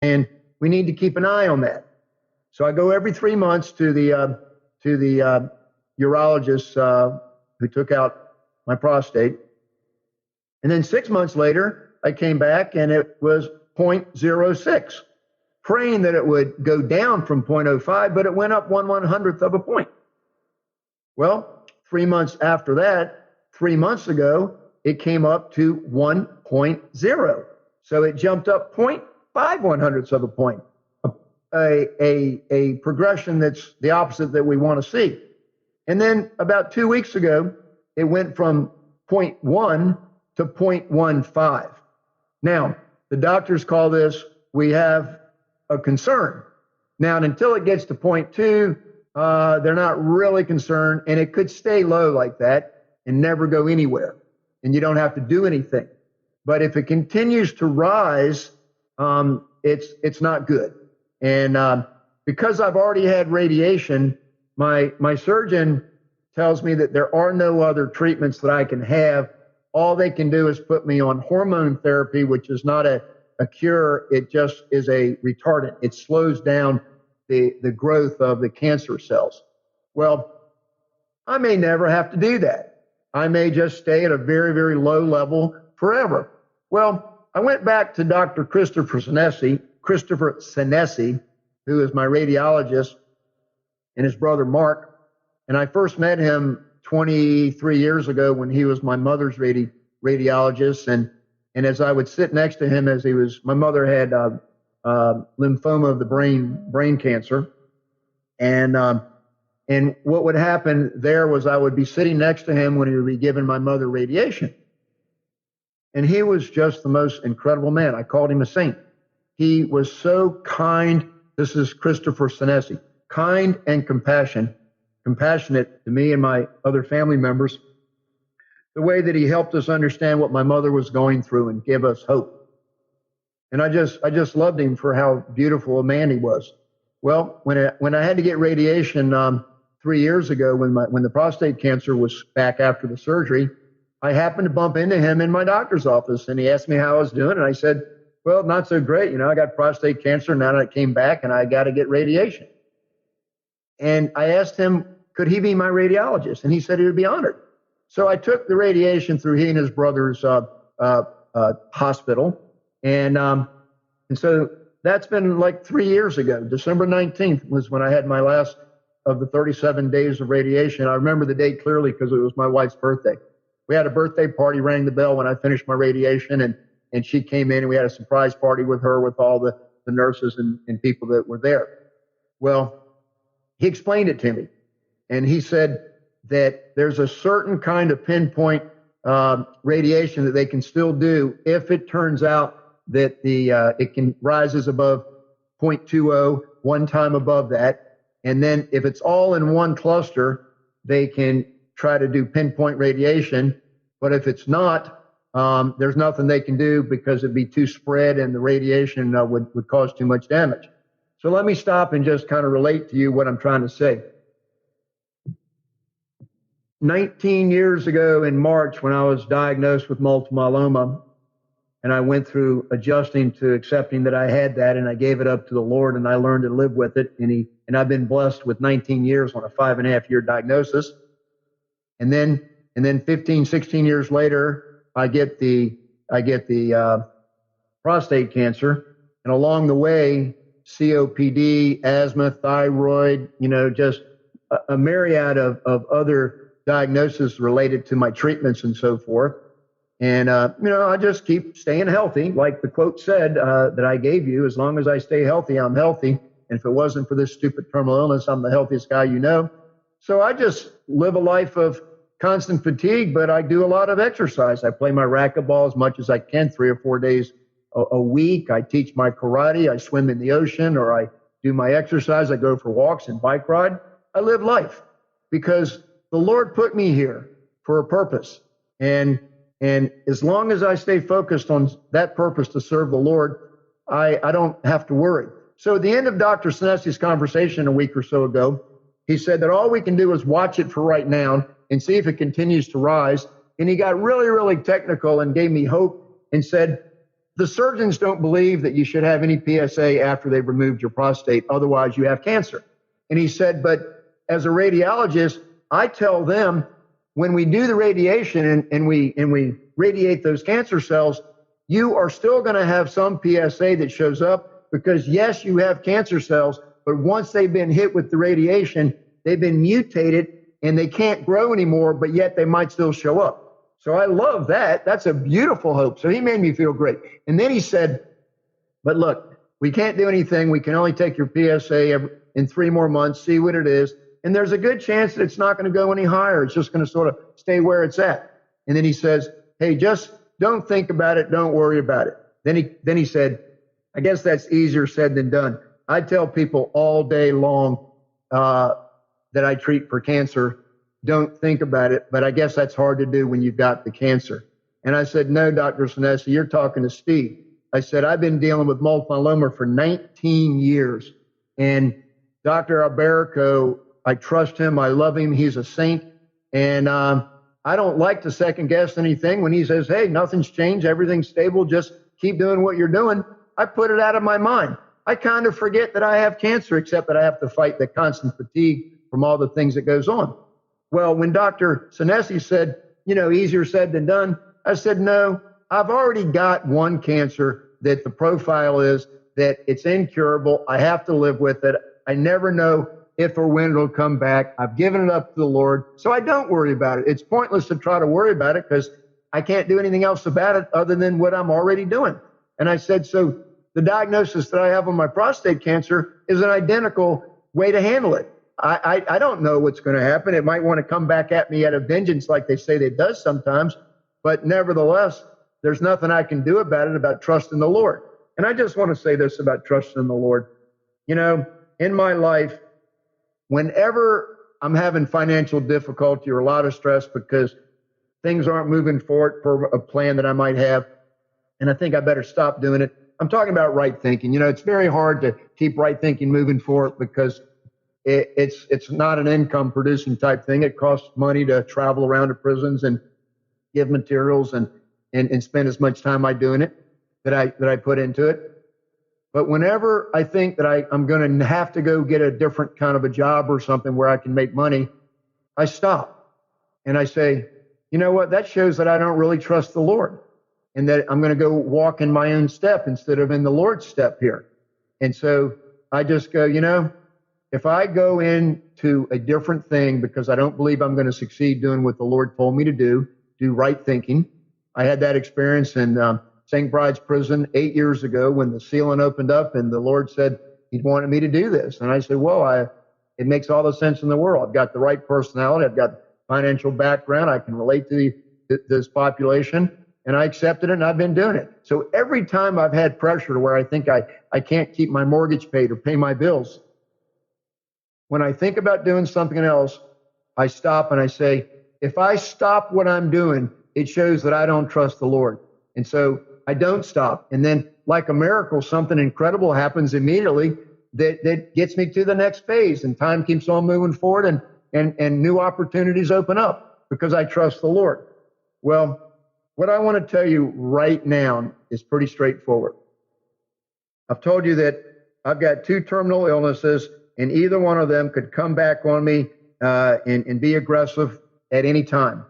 and we need to keep an eye on that. So I go every 3 months to the urologist who took out my prostate. And then 6 months later, I came back and it was 0.06, praying that it would go down from 0.05, but it went up 1/100th of a point. Well, 3 months after that, 3 months ago, it came up to 1.0. So it jumped up 0.5/100ths of a point, a progression that's the opposite that we want to see. And then about 2 weeks ago, it went from 0.1 to 0.15. Now, the doctors call this, we have a concern. Now, until it gets to 0.2, they're not really concerned, and it could stay low like that and never go anywhere, and you don't have to do anything. But if it continues to rise, it's not good. And because I've already had radiation, my surgeon tells me that there are no other treatments that I can have. All they can do is put me on hormone therapy, which is not a cure. It just is a retardant. It slows down the growth of the cancer cells. Well, I may never have to do that. I may just stay at a very, very low level forever. Well, I went back to Dr. Christopher Senesi, who is my radiologist, and his brother Mark. And I first met him 23 years ago when he was my mother's radiologist. And as I would sit next to him, my mother had lymphoma of the brain cancer. And what would happen there was I would be sitting next to him when he would be giving my mother radiation. And he was just the most incredible man. I called him a saint. He was so kind. This is Christopher Senesi, kind and compassionate to me and my other family members. The way that he helped us understand what my mother was going through and give us hope. And I just loved him for how beautiful a man he was. Well, when I had to get radiation 3 years ago, when the prostate cancer was back after the surgery, I happened to bump into him in my doctor's office, and he asked me how I was doing, and I said, well, not so great. I got prostate cancer now that it came back, and I got to get radiation. And I asked him, could he be my radiologist? And he said he would be honored. So I took the radiation through he and his brother's hospital. And so that's been like 3 years ago. December 19th was when I had my last of the 37 days of radiation. I remember the date clearly because it was my wife's birthday. We had a birthday party, rang the bell when I finished my radiation, and she came in, and we had a surprise party with her with all the nurses and people that were there. Well, he explained it to me, and he said that there's a certain kind of pinpoint radiation that they can still do if it turns out that it can rises above 0.20, one time above that. And then if it's all in one cluster, they can try to do pinpoint radiation. But if it's not, there's nothing they can do because it'd be too spread and the radiation would cause too much damage. So let me stop and just kind of relate to you what I'm trying to say. 19 years ago in March, when I was diagnosed with multiple myeloma, and I went through adjusting to accepting that I had that, and I gave it up to the Lord, and I learned to live with it. And I've been blessed with 19 years on a 5.5-year diagnosis. And then 15, 16 years later, I get the prostate cancer, and along the way, COPD, asthma, thyroid, just a myriad of other diagnoses related to my treatments and so forth. And, I just keep staying healthy. Like the quote said that I gave you, as long as I stay healthy, I'm healthy. And if it wasn't for this stupid terminal illness, I'm the healthiest guy you know. So I just live a life of constant fatigue, but I do a lot of exercise. I play my racquetball as much as I can, 3 or 4 days a week. I teach my karate. I swim in the ocean, or I do my exercise. I go for walks and bike ride. I live life because the Lord put me here for a purpose. And as long as I stay focused on that purpose to serve the Lord, I don't have to worry. So at the end of Dr. Senesi's conversation a week or so ago, he said that all we can do is watch it for right now and see if it continues to rise. And he got really, really technical and gave me hope and said, the surgeons don't believe that you should have any PSA after they've removed your prostate. Otherwise, you have cancer. And he said, but as a radiologist, I tell them when we do the radiation and we radiate those cancer cells, you are still going to have some PSA that shows up because, yes, you have cancer cells, but once they've been hit with the radiation, they've been mutated and they can't grow anymore, but yet they might still show up. So I love that. That's a beautiful hope. So he made me feel great. And then he said, but look, we can't do anything. We can only take your PSA in 3 more months, see what it is. And there's a good chance that it's not going to go any higher. It's just going to sort of stay where it's at. And then he says, hey, just don't think about it. Don't worry about it. Then he said, I guess that's easier said than done. I tell people all day long that I treat for cancer, don't think about it, but I guess that's hard to do when you've got the cancer. And I said, no, Dr. Sinesi, you're talking to Steve. I said, I've been dealing with multiple myeloma for 19 years. And Dr. Alberico, I trust him. I love him. He's a saint. And I don't like to second guess anything when he says, hey, nothing's changed. Everything's stable. Just keep doing what you're doing. I put it out of my mind. I kind of forget that I have cancer, except that I have to fight the constant fatigue from all the things that goes on. Well, when Dr. Sinesi said, easier said than done, I said, no, I've already got one cancer that the profile is that it's incurable. I have to live with it. I never know if or when it'll come back. I've given it up to the Lord, so I don't worry about it. It's pointless to try to worry about it because I can't do anything else about it other than what I'm already doing. And I said, so the diagnosis that I have on my prostate cancer is an identical way to handle it. I don't know what's going to happen. It might want to come back at me at a vengeance like they say it does sometimes. But nevertheless, there's nothing I can do about it, about trusting the Lord. And I just want to say this about trusting the Lord. In my life, whenever I'm having financial difficulty or a lot of stress because things aren't moving forward for a plan that I might have, and I think I better stop doing it. I'm talking about right thinking. It's very hard to keep right thinking moving forward because it's not an income producing type thing. It costs money to travel around to prisons and give materials and spend as much time doing it that I put into it. But whenever I think that I'm going to have to go get a different kind of a job or something where I can make money, I stop and I say, you know what? That shows that I don't really trust the Lord and that I'm going to go walk in my own step instead of in the Lord's step here. And so I just go, if I go into a different thing because I don't believe I'm going to succeed doing what the Lord told me to do right thinking. I had that experience in St. Bride's Prison 8 years ago when the ceiling opened up and the Lord said he wanted me to do this. And I said, well, it makes all the sense in the world. I've got the right personality. I've got financial background. I can relate to this population. And I accepted it and I've been doing it. So every time I've had pressure to where I think I can't keep my mortgage paid or pay my bills, when I think about doing something else, I stop and I say, if I stop what I'm doing, it shows that I don't trust the Lord. And so I don't stop. And then like a miracle, something incredible happens immediately that gets me to the next phase, and time keeps on moving forward and new opportunities open up because I trust the Lord. Well, what I want to tell you right now is pretty straightforward. I've told you that I've got 2 terminal illnesses, and either one of them could come back on me and be aggressive at any time,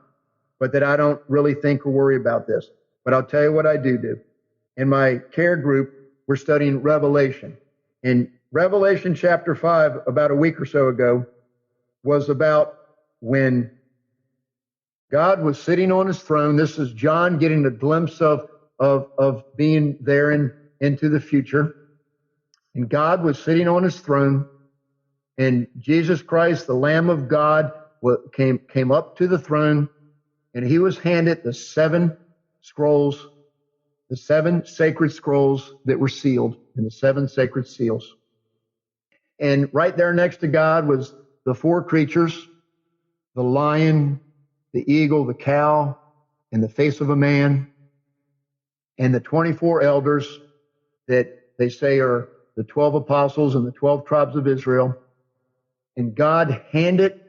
but that I don't really think or worry about this. But I'll tell you what I do. In my care group, we're studying Revelation. In Revelation chapter 5, about a week or so ago, was about when God was sitting on his throne. This is John getting a glimpse of being there into the future. And God was sitting on his throne, and Jesus Christ, the Lamb of God, came up to the throne, and he was handed the 7 scrolls, the 7 sacred scrolls that were sealed, and the 7 sacred seals. And right there next to God was the 4 creatures, the lion, the eagle, the cow, and the face of a man, and the 24 elders that they say are the 12 apostles and the 12 tribes of Israel. And God handed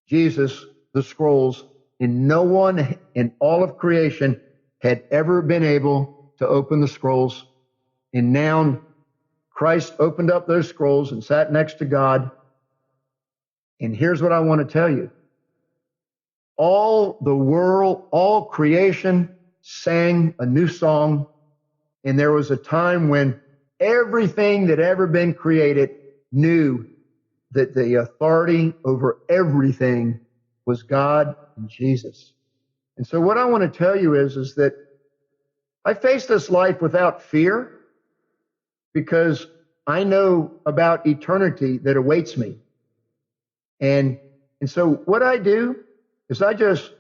Jesus the scrolls, and no one in all of creation had ever been able to open the scrolls. And now Christ opened up those scrolls and sat next to God. And here's what I want to tell you. All the world, all creation sang a new song. And there was a time when everything that ever been created knew that the authority over everything was God and Jesus. And so what I want to tell you is that I face this life without fear because I know about eternity that awaits me. And so what I do is I just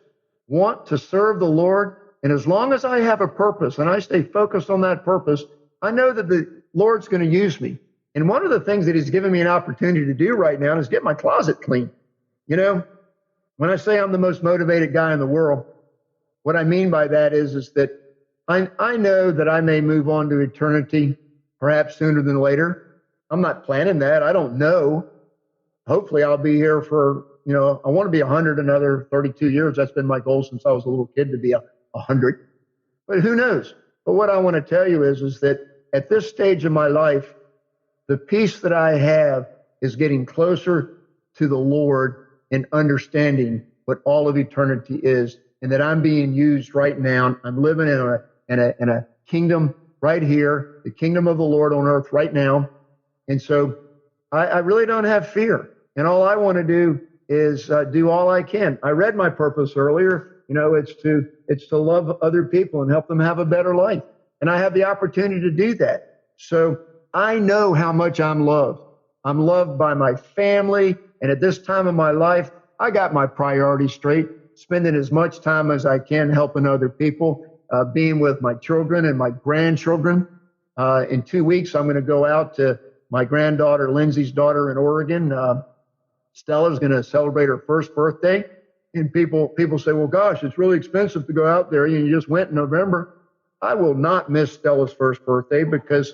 want to serve the Lord. And as long as I have a purpose and I stay focused on that purpose, I know that the Lord's going to use me. And one of the things that he's given me an opportunity to do right now is get my closet clean. You know, when I say I'm the most motivated guy in the world, what I mean by that is that I know that I may move on to eternity perhaps sooner than later. I'm not planning that. I don't know. Hopefully I'll be here for, I want to be 100 another 32 years. That's been my goal since I was a little kid, to be 100. But who knows? But what I want to tell you is that at this stage of my life, the peace that I have is getting closer to the Lord and understanding what all of eternity is, and that I'm being used right now. I'm living in a kingdom right here, the kingdom of the Lord on earth right now. And so I really don't have fear. And all I want to do is do all I can. I read my purpose earlier. It's to love other people and help them have a better life. And I have the opportunity to do that. So I know how much I'm loved. I'm loved by my family. And at this time of my life, I got my priorities straight, spending as much time as I can helping other people, being with my children and my grandchildren. In 2 weeks, I'm going to go out to my granddaughter, Lindsay's daughter in Oregon. Stella's going to celebrate her first birthday. And people say, well, gosh, it's really expensive to go out there. You just went in November. I will not miss Stella's first birthday because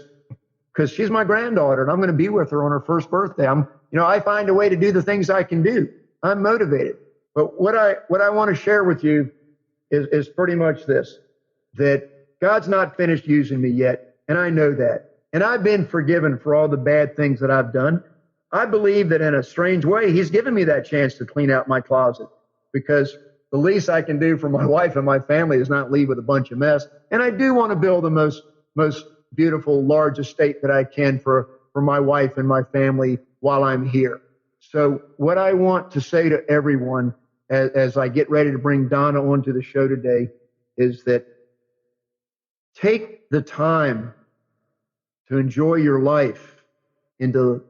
she's my granddaughter and I'm going to be with her on her first birthday. I find a way to do the things I can do. I'm motivated. But what I want to share with you is pretty much this, that God's not finished using me yet. And I know that. And I've been forgiven for all the bad things that I've done. I believe that in a strange way, he's given me that chance to clean out my closet, because the least I can do for my wife and my family is not leave with a bunch of mess. And I do want to build the most beautiful, large estate that I can for my wife and my family while I'm here. So what I want to say to everyone as I get ready to bring Donna onto the show today is that take the time to enjoy your life and to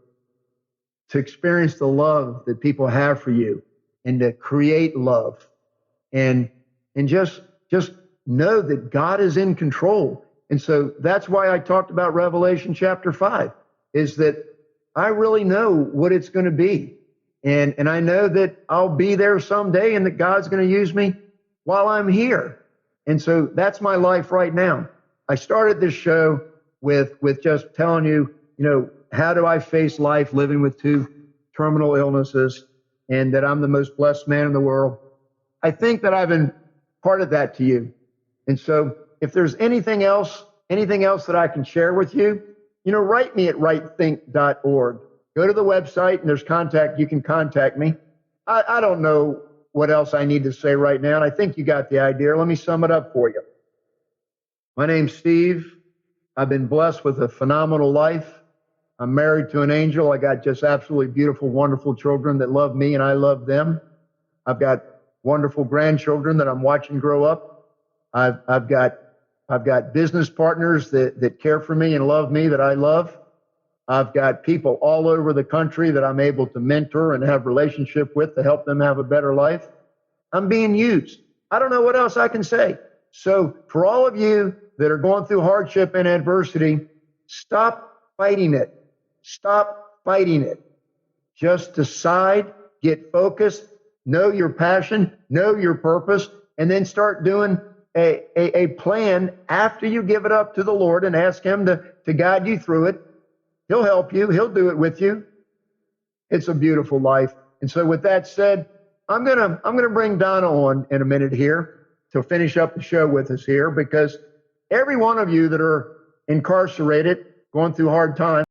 experience the love that people have for you and to create love and just know that God is in control. And so that's why I talked about Revelation chapter 5, is that I really know what it's going to be. And I know that I'll be there someday and that God's going to use me while I'm here. And so that's my life right now. I started this show with just telling you, how do I face life living with 2 terminal illnesses and that I'm the most blessed man in the world. I think that I've imparted that to you. And so if there's anything else that I can share with you, write me at rightthink.org. Go to the website and there's contact. You can contact me. I don't know what else I need to say right now. And I think you got the idea. Let me sum it up for you. My name's Steve. I've been blessed with a phenomenal life. I'm married to an angel. I got just absolutely beautiful, wonderful children that love me and I love them. I've got wonderful grandchildren that I'm watching grow up. I've got business partners that care for me and love me that I love. I've got people all over the country that I'm able to mentor and have relationship with to help them have a better life. I'm being used. I don't know what else I can say. So for all of you that are going through hardship and adversity, stop fighting it. Stop fighting it. Just decide, get focused, know your passion, know your purpose, and then start doing a plan after you give it up to the Lord and ask him to guide you through it. He'll help you. He'll do it with you. It's a beautiful life. And so with that said, I'm gonna bring Donna on in a minute here to finish up the show with us here, because every one of you that are incarcerated, going through hard times.